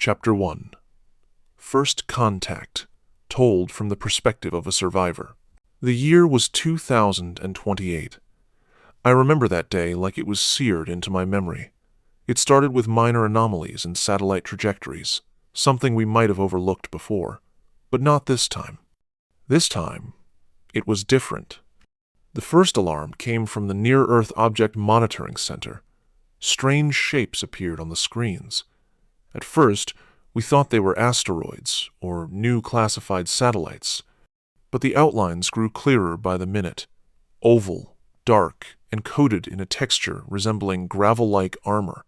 Chapter 1. First Contact, told from the perspective of a survivor. The year was 2028. I remember that day like it was seared into my memory. It started with minor anomalies in satellite trajectories, something we might have overlooked before, but not this time. This time, it was different. The first alarm came from the Near-Earth Object Monitoring Center. Strange shapes appeared on the screens. At first, we thought they were asteroids or new classified satellites, but the outlines grew clearer by the minute, oval, dark, and coated in a texture resembling gravel-like armor.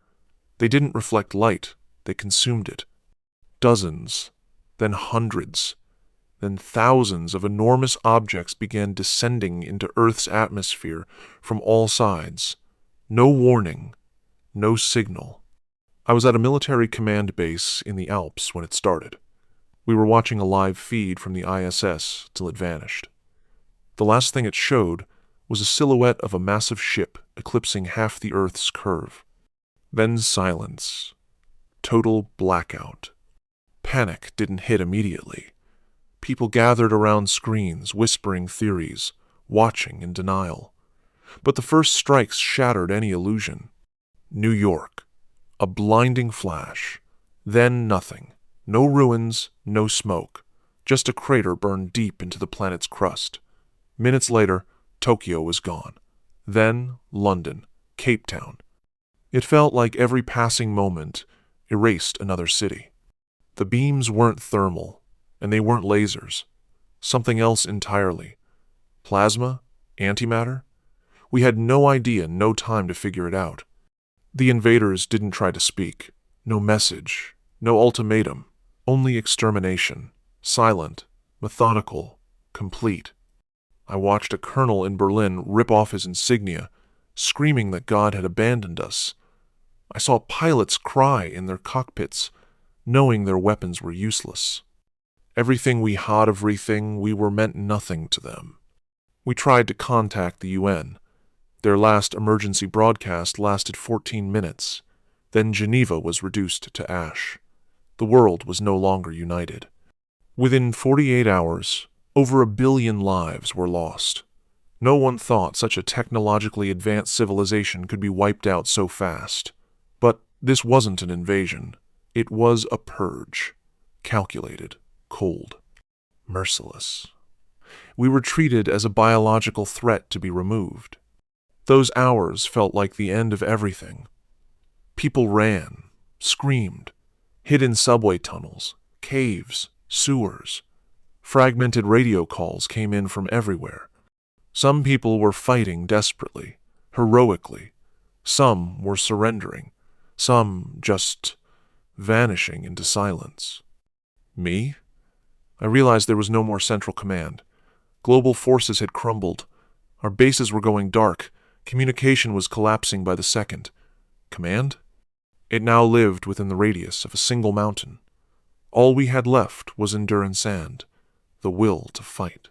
They didn't reflect light, they consumed it. Dozens, then hundreds, then thousands of enormous objects began descending into Earth's atmosphere from all sides. No warning, no signal. I was at a military command base in the Alps when it started. We were watching a live feed from the ISS till it vanished. The last thing it showed was a silhouette of a massive ship eclipsing half the Earth's curve. Then silence. Total blackout. Panic didn't hit immediately. People gathered around screens, whispering theories, watching in denial. But the first strikes shattered any illusion. New York. A blinding flash. Then nothing. No ruins, no smoke. Just a crater burned deep into the planet's crust. Minutes later, Tokyo was gone. Then London, Cape Town. It felt like every passing moment erased another city. The beams weren't thermal, and they weren't lasers. Something else entirely. Plasma? Antimatter? We had no idea, no time to figure it out. The invaders didn't try to speak. No message, no ultimatum, only extermination. Silent, methodical, complete. I watched a colonel in Berlin rip off his insignia, screaming that God had abandoned us. I saw pilots cry in their cockpits, knowing their weapons were useless. Everything we had, we were meant nothing to them. We tried to contact the UN. Their last emergency broadcast lasted 14 minutes. Then Geneva was reduced to ash. The world was no longer united. Within 48 hours, over 1 billion lives were lost. No one thought such a technologically advanced civilization could be wiped out so fast. But this wasn't an invasion. It was a purge. Calculated, cold, merciless. We were treated as a biological threat to be removed. Those hours felt like the end of everything. People ran, screamed, hid in subway tunnels, caves, sewers. Fragmented radio calls came in from everywhere. Some people were fighting desperately, heroically. Some were surrendering. Some just vanishing into silence. Me? I realized there was no more central command. Global forces had crumbled. Our bases were going dark. Communication was collapsing by the second. Command? It now lived within the radius of a single mountain. All we had left was endurance and the will to fight.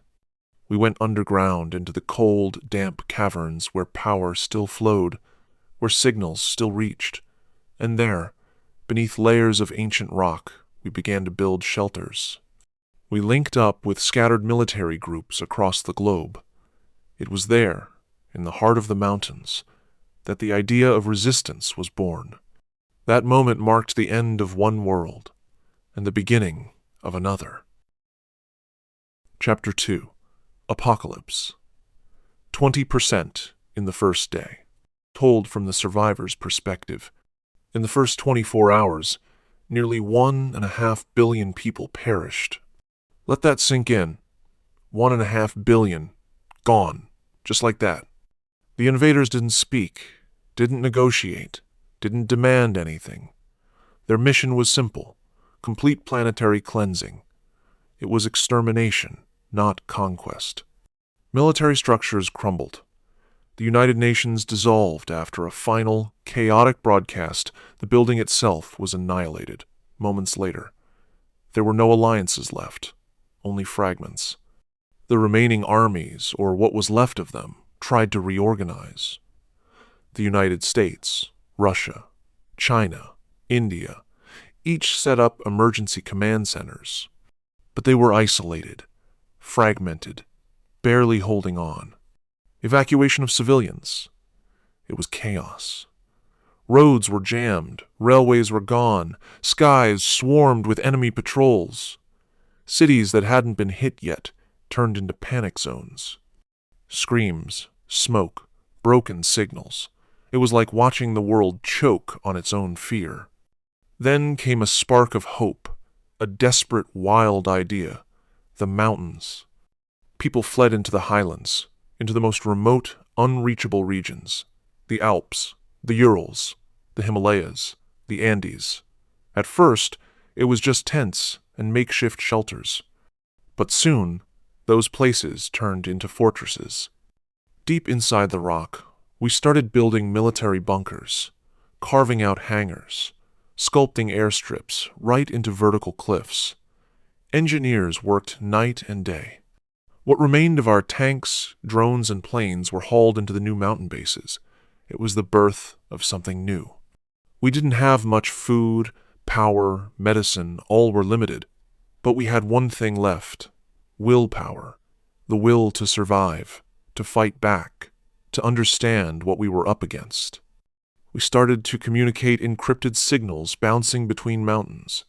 We went underground into the cold, damp caverns where power still flowed, where signals still reached. And there, beneath layers of ancient rock, we began to build shelters. We linked up with scattered military groups across the globe. It was there, in the heart of the mountains, that the idea of resistance was born. That moment marked the end of one world and the beginning of another. Chapter 2. Apocalypse. 20% in the first day. Told from the survivor's perspective. In the first 24 hours, nearly 1.5 billion people perished. Let that sink in. 1.5 billion. Gone. Just like that. The invaders didn't speak, didn't negotiate, didn't demand anything. Their mission was simple, complete planetary cleansing. It was extermination, not conquest. Military structures crumbled. The United Nations dissolved after a final, chaotic broadcast. The building itself was annihilated, moments later. There were no alliances left, only fragments. The remaining armies, or what was left of them, tried to reorganize. The United States, Russia, China, India, Each set up emergency command centers. But they were isolated, fragmented, barely holding on. Evacuation of civilians. It was chaos. Roads were jammed, railways were gone, skies swarmed with enemy patrols. Cities that hadn't been hit yet turned into panic zones. Screams, smoke, broken signals. It was like watching the world choke on its own fear. Then came a spark of hope, a desperate, wild idea. The mountains. People fled into the highlands, into the most remote, unreachable regions. The Alps, the Urals, the Himalayas, the Andes. At first, it was just tents and makeshift shelters. But soon, those places turned into fortresses. Deep inside the rock, we started building military bunkers, carving out hangars, sculpting airstrips right into vertical cliffs. Engineers worked night and day. What remained of our tanks, drones, and planes were hauled into the new mountain bases. It was the birth of something new. We didn't have much food, power, medicine, all were limited. But we had one thing left: willpower, the will to survive, to fight back, to understand what we were up against. We started to communicate encrypted signals bouncing between mountains.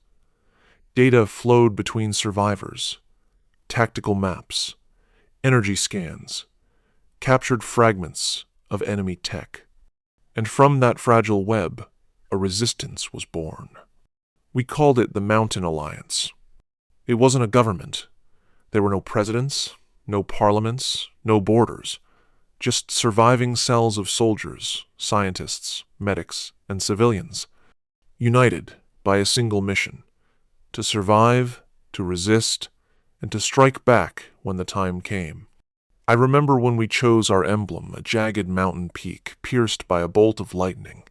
Data flowed between survivors. Tactical maps, energy scans, captured fragments of enemy tech. And from that fragile web, a resistance was born. We called it the Mountain Alliance. It wasn't a government. There were no presidents, no parliaments, no borders. Just surviving cells of soldiers, scientists, medics, and civilians, united by a single mission: to survive, to resist, and to strike back when the time came. I remember when we chose our emblem, a jagged mountain peak pierced by a bolt of lightning.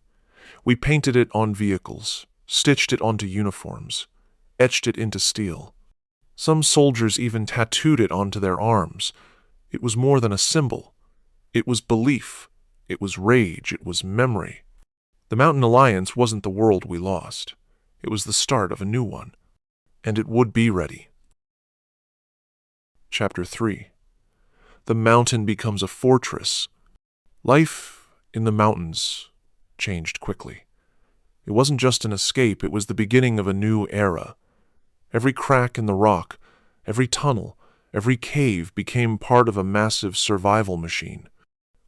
We painted it on vehicles, stitched it onto uniforms, etched it into steel. Some soldiers even tattooed it onto their arms. It was more than a symbol. It was belief. It was rage. It was memory. The Mountain Alliance wasn't the world we lost. It was the start of a new one. And it would be ready. Chapter 3. The mountain becomes a fortress. Life in the mountains changed quickly. It wasn't just an escape, it was the beginning of a new era. Every crack in the rock, every tunnel, every cave became part of a massive survival machine.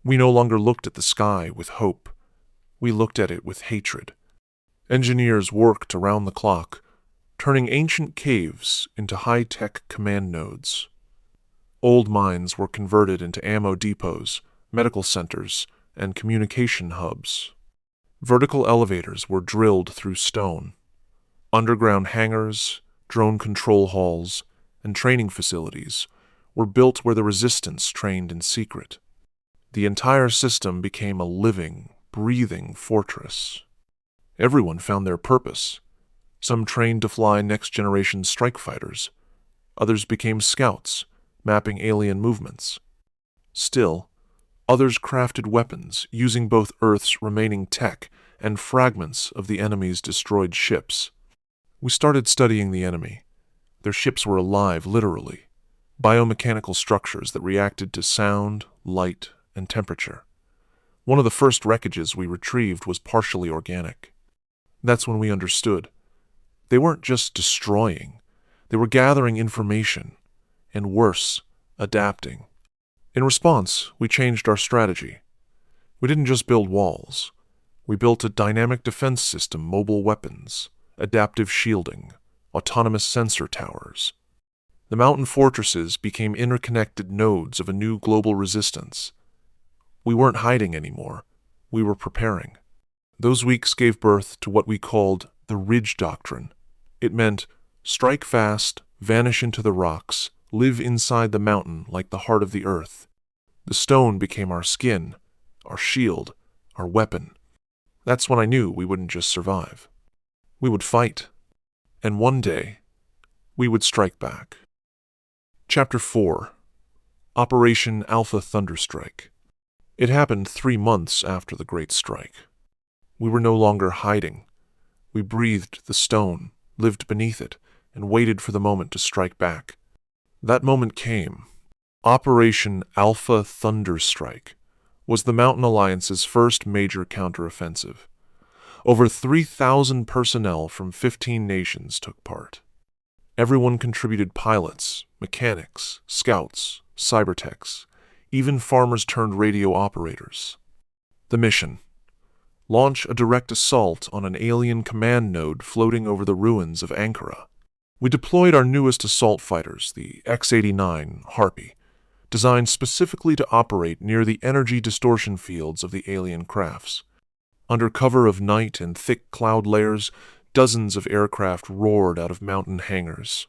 We no longer looked at the sky with hope. We looked at it with hatred. Engineers worked around the clock, turning ancient caves into high-tech command nodes. Old mines were converted into ammo depots, medical centers, and communication hubs. Vertical elevators were drilled through stone. Underground hangars, drone control halls, and training facilities were built where the resistance trained in secret. The entire system became a living, breathing fortress. Everyone found their purpose. Some trained to fly next-generation strike fighters. Others became scouts, mapping alien movements. Still, others crafted weapons using both Earth's remaining tech and fragments of the enemy's destroyed ships. We started studying the enemy. Their ships were alive, literally. Biomechanical structures that reacted to sound, light, and temperature. One of the first wreckages we retrieved was partially organic. That's when we understood. They weren't just destroying. They were gathering information, and worse, adapting. In response, we changed our strategy. We didn't just build walls. We built a dynamic defense system, mobile weapons, adaptive shielding, autonomous sensor towers. The mountain fortresses became interconnected nodes of a new global resistance. We weren't hiding anymore. We were preparing. Those weeks gave birth to what we called the Ridge Doctrine. It meant strike fast, vanish into the rocks, live inside the mountain like the heart of the earth. The stone became our skin, our shield, our weapon. That's when I knew we wouldn't just survive. We would fight. And one day, we would strike back. Chapter 4. Operation Alpha Thunderstrike. It happened 3 months after the Great Strike. We were no longer hiding. We breathed the stone, lived beneath it, and waited for the moment to strike back. That moment came. Operation Alpha Thunderstrike was the Mountain Alliance's first major counteroffensive. Over 3,000 personnel from 15 nations took part. Everyone contributed: pilots, mechanics, scouts, cybertechs, even farmers turned radio operators. The mission: launch a direct assault on an alien command node floating over the ruins of Ankara. We deployed our newest assault fighters, the X-89 Harpy, designed specifically to operate near the energy distortion fields of the alien crafts. Under cover of night and thick cloud layers, dozens of aircraft roared out of mountain hangars.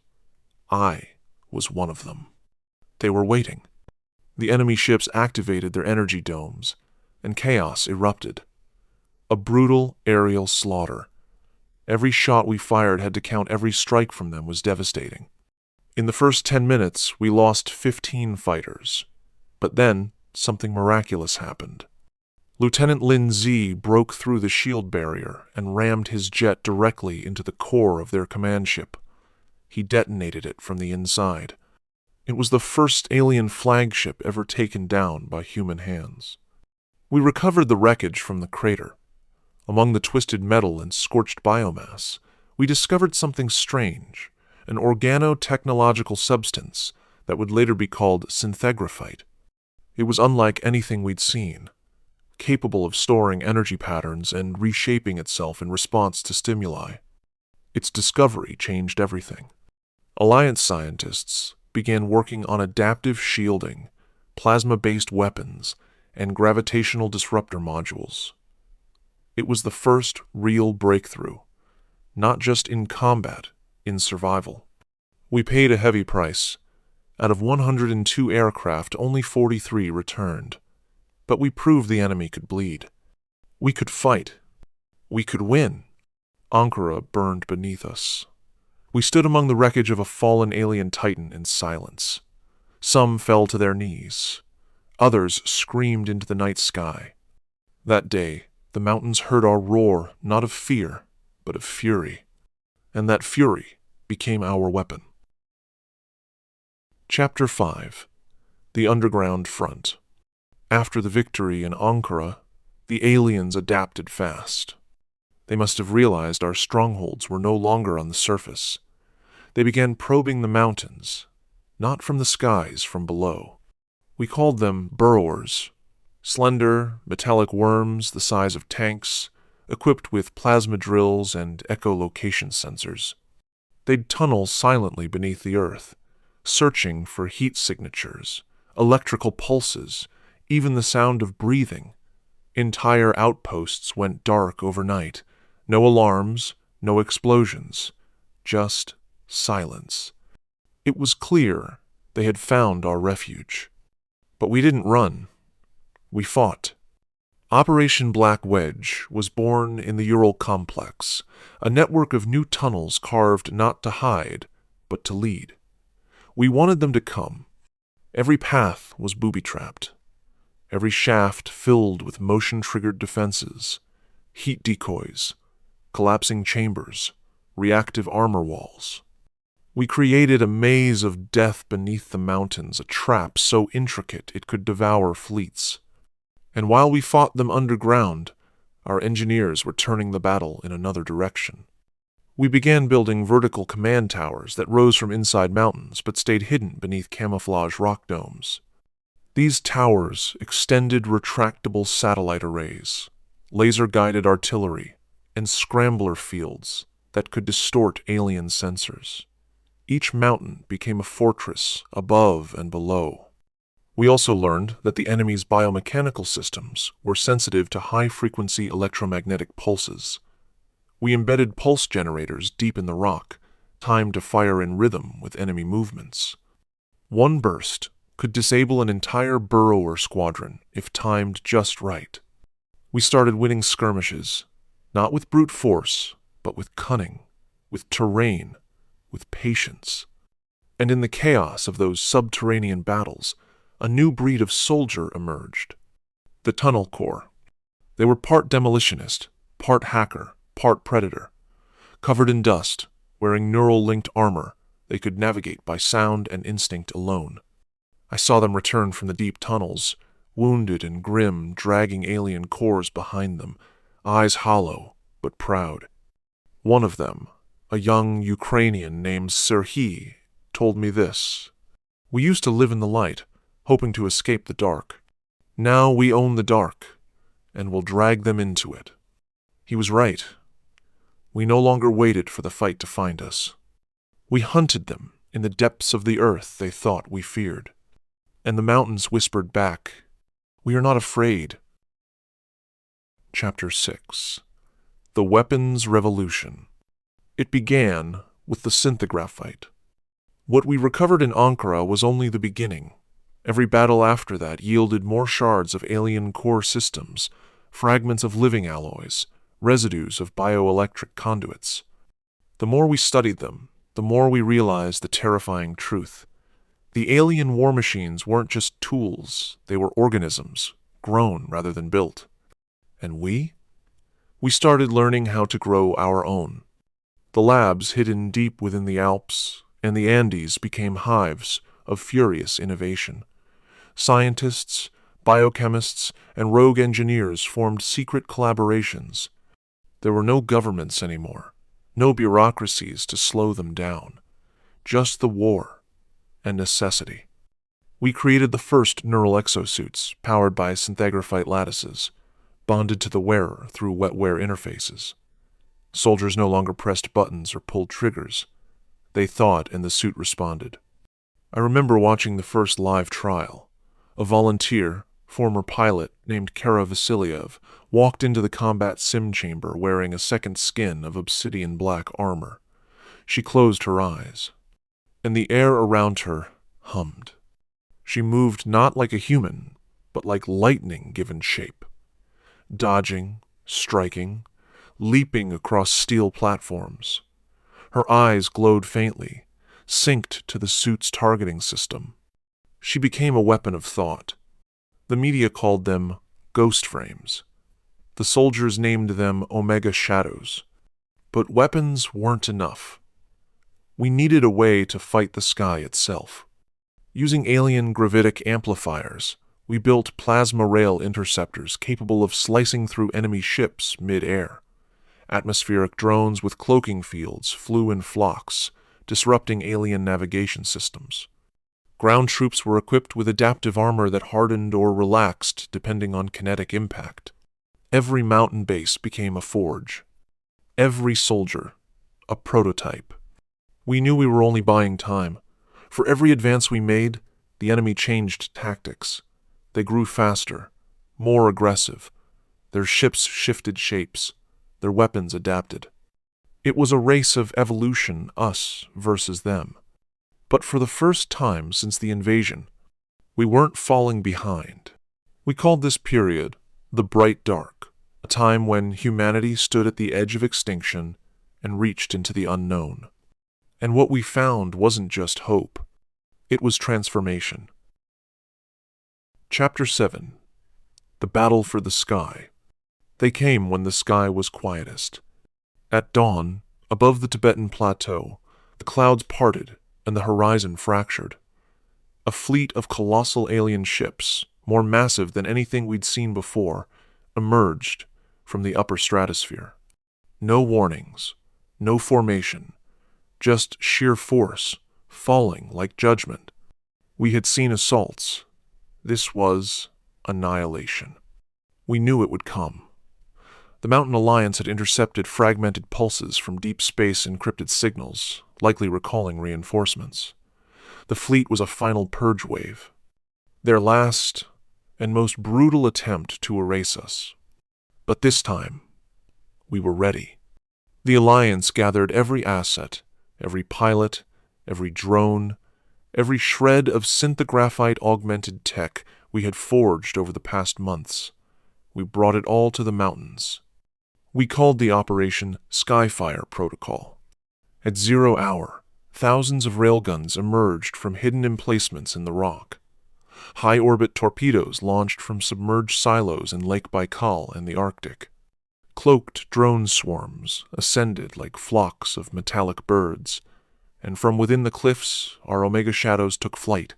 I was one of them. They were waiting. The enemy ships activated their energy domes, and chaos erupted. A brutal aerial slaughter. Every shot we fired had to count. Every strike from them was devastating. In the first 10 minutes, we lost 15 fighters. But then, something miraculous happened. Lieutenant Lin Z broke through the shield barrier and rammed his jet directly into the core of their command ship. He detonated it from the inside. It was the first alien flagship ever taken down by human hands. We recovered the wreckage from the crater. Among the twisted metal and scorched biomass, we discovered something strange, an organo-technological substance that would later be called synthegraphite. It was unlike anything we'd seen, capable of storing energy patterns and reshaping itself in response to stimuli. Its discovery changed everything. Alliance scientists began working on adaptive shielding, plasma-based weapons, and gravitational disruptor modules. It was the first real breakthrough, not just in combat, in survival. We paid a heavy price. Out of 102 aircraft, only 43 returned. But we proved the enemy could bleed. We could fight. We could win. Ankara burned beneath us. We stood among the wreckage of a fallen alien titan in silence. Some fell to their knees. Others screamed into the night sky. That day, the mountains heard our roar, not of fear, but of fury. And that fury became our weapon. Chapter 5. The Underground Front. After the victory in Ankara, the aliens adapted fast. They must have realized our strongholds were no longer on the surface. They began probing the mountains, not from the skies, from below. We called them burrowers, slender, metallic worms the size of tanks, equipped with plasma drills and echolocation sensors. They'd tunnel silently beneath the earth, searching for heat signatures, electrical pulses, even the sound of breathing. Entire outposts went dark overnight. No alarms, no explosions, just silence. It was clear they had found our refuge. But we didn't run. We fought. Operation Black Wedge was born in the Ural Complex, a network of new tunnels carved not to hide, but to lead. We wanted them to come. Every path was booby-trapped. Every shaft filled with motion-triggered defenses, heat decoys, collapsing chambers, reactive armor walls. We created a maze of death beneath the mountains, a trap so intricate it could devour fleets. And while we fought them underground, our engineers were turning the battle in another direction. We began building vertical command towers that rose from inside mountains but stayed hidden beneath camouflage rock domes. These towers extended retractable satellite arrays, laser-guided artillery, and scrambler fields that could distort alien sensors. Each mountain became a fortress above and below. We also learned that the enemy's biomechanical systems were sensitive to high-frequency electromagnetic pulses. We embedded pulse generators deep in the rock, timed to fire in rhythm with enemy movements. One burst could disable an entire burrower squadron if timed just right. We started winning skirmishes, not with brute force, but with cunning, with terrain, with patience. And in the chaos of those subterranean battles, a new breed of soldier emerged. The Tunnel Corps. They were part demolitionist, part hacker, part predator. Covered in dust, wearing neural-linked armor, they could navigate by sound and instinct alone. I saw them return from the deep tunnels, wounded and grim, dragging alien cores behind them, eyes hollow but proud. One of them, a young Ukrainian named Serhiy, told me this: "We used to live in the light, hoping to escape the dark. Now we own the dark, and will drag them into it." He was right. We no longer waited for the fight to find us. We hunted them in the depths of the earth they thought we feared. And the mountains whispered back, "We are not afraid." Chapter 6. The Weapons Revolution. It began with the scintigraphite. What we recovered in Ankara was only the beginning. Every battle after that yielded more shards of alien core systems, fragments of living alloys, residues of bioelectric conduits. The more we studied them, the more we realized the terrifying truth. The alien war machines weren't just tools, they were organisms, grown rather than built. And we? We started learning how to grow our own. The labs hidden deep within the Alps and the Andes became hives of furious innovation. Scientists, biochemists, and rogue engineers formed secret collaborations. There were no governments anymore, no bureaucracies to slow them down, just the war and necessity. We created the first neural exosuits powered by scintigraphite lattices, bonded to the wearer through wetware interfaces. Soldiers no longer pressed buttons or pulled triggers. They thought and the suit responded. I remember watching the first live trial. A volunteer, former pilot named Kara Vasilyev, walked into the combat sim chamber wearing a second skin of obsidian black armor. She closed her eyes, and the air around her hummed. She moved not like a human, but like lightning given shape, dodging, striking, leaping across steel platforms. Her eyes glowed faintly, synced to the suit's targeting system. She became a weapon of thought. The media called them ghost frames. The soldiers named them Omega Shadows. But weapons weren't enough. We needed a way to fight the sky itself. Using alien gravitic amplifiers, we built plasma rail interceptors capable of slicing through enemy ships mid-air. Atmospheric drones with cloaking fields flew in flocks, disrupting alien navigation systems. Ground troops were equipped with adaptive armor that hardened or relaxed depending on kinetic impact. Every mountain base became a forge. Every soldier, a prototype. We knew we were only buying time. For every advance we made, the enemy changed tactics. They grew faster, more aggressive. Their ships shifted shapes. Their weapons adapted. It was a race of evolution, us versus them. But for the first time since the invasion, we weren't falling behind. We called this period the Bright Dark, a time when humanity stood at the edge of extinction and reached into the unknown. And what we found wasn't just hope. It was transformation. Chapter 7. The Battle for the Sky. They came when the sky was quietest. At dawn, above the Tibetan plateau, the clouds parted and the horizon fractured. A fleet of colossal alien ships, more massive than anything we'd seen before, emerged from the upper stratosphere. No warnings, no formation, just sheer force, falling like judgment. We had seen assaults. This was annihilation. We knew it would come. The Mountain Alliance had intercepted fragmented pulses from deep space encrypted signals, likely recalling reinforcements. The fleet was a final purge wave, their last and most brutal attempt to erase us. But this time, we were ready. The Alliance gathered every asset, every pilot, every drone, every shred of scintigraphite-augmented tech we had forged over the past months. We brought it all to the mountains. We called the operation Skyfire Protocol. At 0 hour, thousands of railguns emerged from hidden emplacements in the rock. High-orbit torpedoes launched from submerged silos in Lake Baikal and the Arctic. Cloaked drone swarms ascended like flocks of metallic birds, and from within the cliffs our Omega shadows took flight.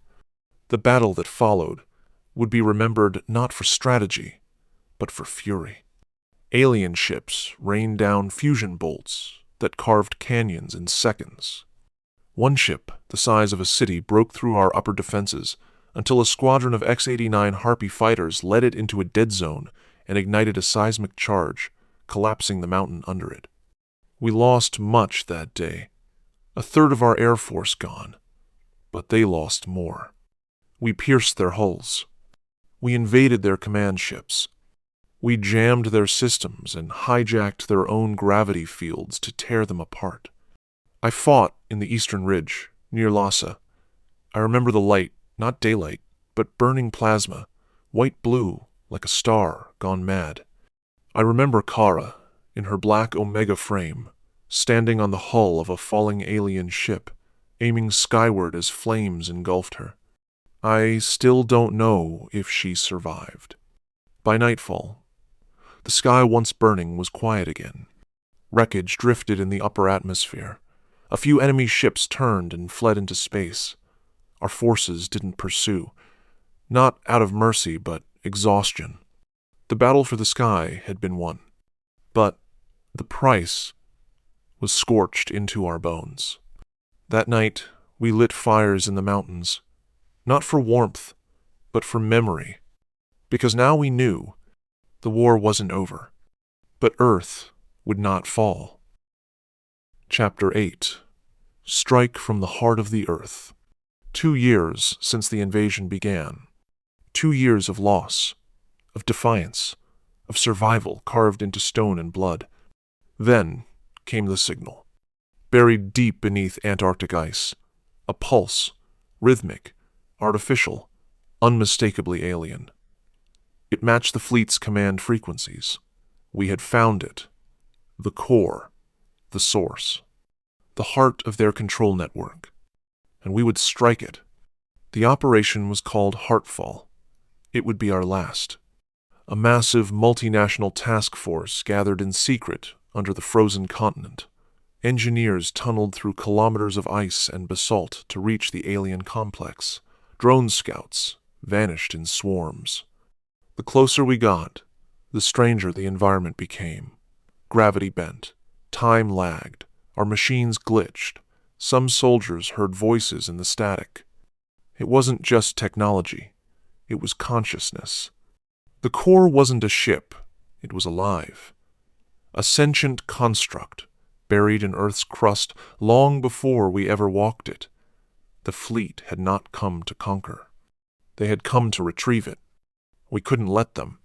The battle that followed would be remembered not for strategy, but for fury. Alien ships rained down fusion bolts that carved canyons in seconds. One ship, the size of a city, broke through our upper defenses until a squadron of X-89 Harpy fighters led it into a dead zone and ignited a seismic charge, collapsing the mountain under it. We lost much that day, a third of our air force gone, but they lost more. We pierced their hulls. We invaded their command ships. We jammed their systems and hijacked their own gravity fields to tear them apart. I fought in the Eastern Ridge, near Lhasa. I remember the light, not daylight, but burning plasma, white-blue, like a star gone mad. I remember Kara, in her black Omega frame, standing on the hull of a falling alien ship, aiming skyward as flames engulfed her. I still don't know if she survived. By nightfall, the sky once burning was quiet again. Wreckage drifted in the upper atmosphere. A few enemy ships turned and fled into space. Our forces didn't pursue, not out of mercy, but exhaustion. The battle for the sky had been won, but the price was scorched into our bones. That night, we lit fires in the mountains, not for warmth, but for memory, because now we knew the war wasn't over, but Earth would not fall. Chapter 8. Strike from the Heart of the Earth. 2 years since the invasion began. 2 years of loss, of defiance, of survival carved into stone and blood. Then came the signal. Buried deep beneath Antarctic ice, a pulse, rhythmic, artificial, unmistakably alien. It matched the fleet's command frequencies. We had found it. The core, the source, the heart of their control network. And we would strike it. The operation was called Heartfall. It would be our last. A massive multinational task force gathered in secret under the frozen continent. Engineers tunneled through kilometers of ice and basalt to reach the alien complex. Drone scouts vanished in swarms. The closer we got, the stranger the environment became. Gravity bent. Time lagged. Our machines glitched. Some soldiers heard voices in the static. It wasn't just technology. It was consciousness. The core wasn't a ship. It was alive. A sentient construct, buried in Earth's crust long before we ever walked it. The fleet had not come to conquer. They had come to retrieve it. We couldn't let them.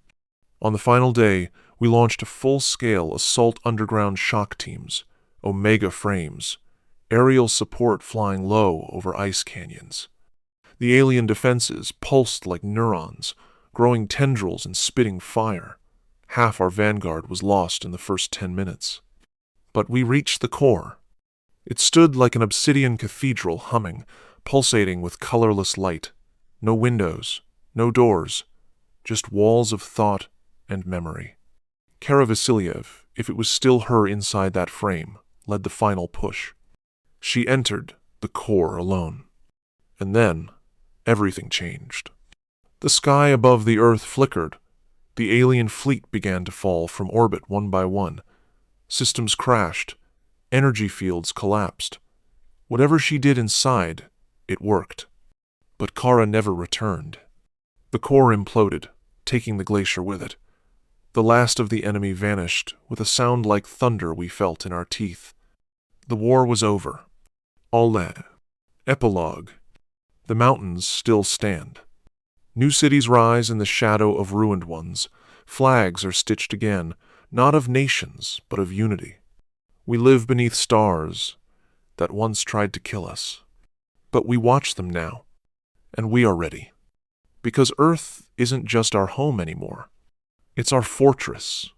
On the final day, we launched full-scale assault underground shock teams, Omega frames, aerial support flying low over ice canyons. The alien defenses pulsed like neurons, growing tendrils and spitting fire. Half our vanguard was lost in the first 10 minutes. But we reached the core. It stood like an obsidian cathedral humming, pulsating with colorless light. No windows, no doors, just walls of thought and memory. Kara Vasiliev, if it was still her inside that frame, led the final push. She entered the core alone. And then, everything changed. The sky above the Earth flickered. The alien fleet began to fall from orbit one by one. Systems crashed. Energy fields collapsed. Whatever she did inside, it worked. But Kara never returned. The core imploded, taking the glacier with it. The last of the enemy vanished with a sound like thunder we felt in our teeth. The war was over. Alle. Epilogue. The mountains still stand. New cities rise in the shadow of ruined ones. Flags are stitched again, not of nations, but of unity. We live beneath stars that once tried to kill us. But we watch them now, and we are ready. Because Earth isn't just our home anymore. It's our fortress,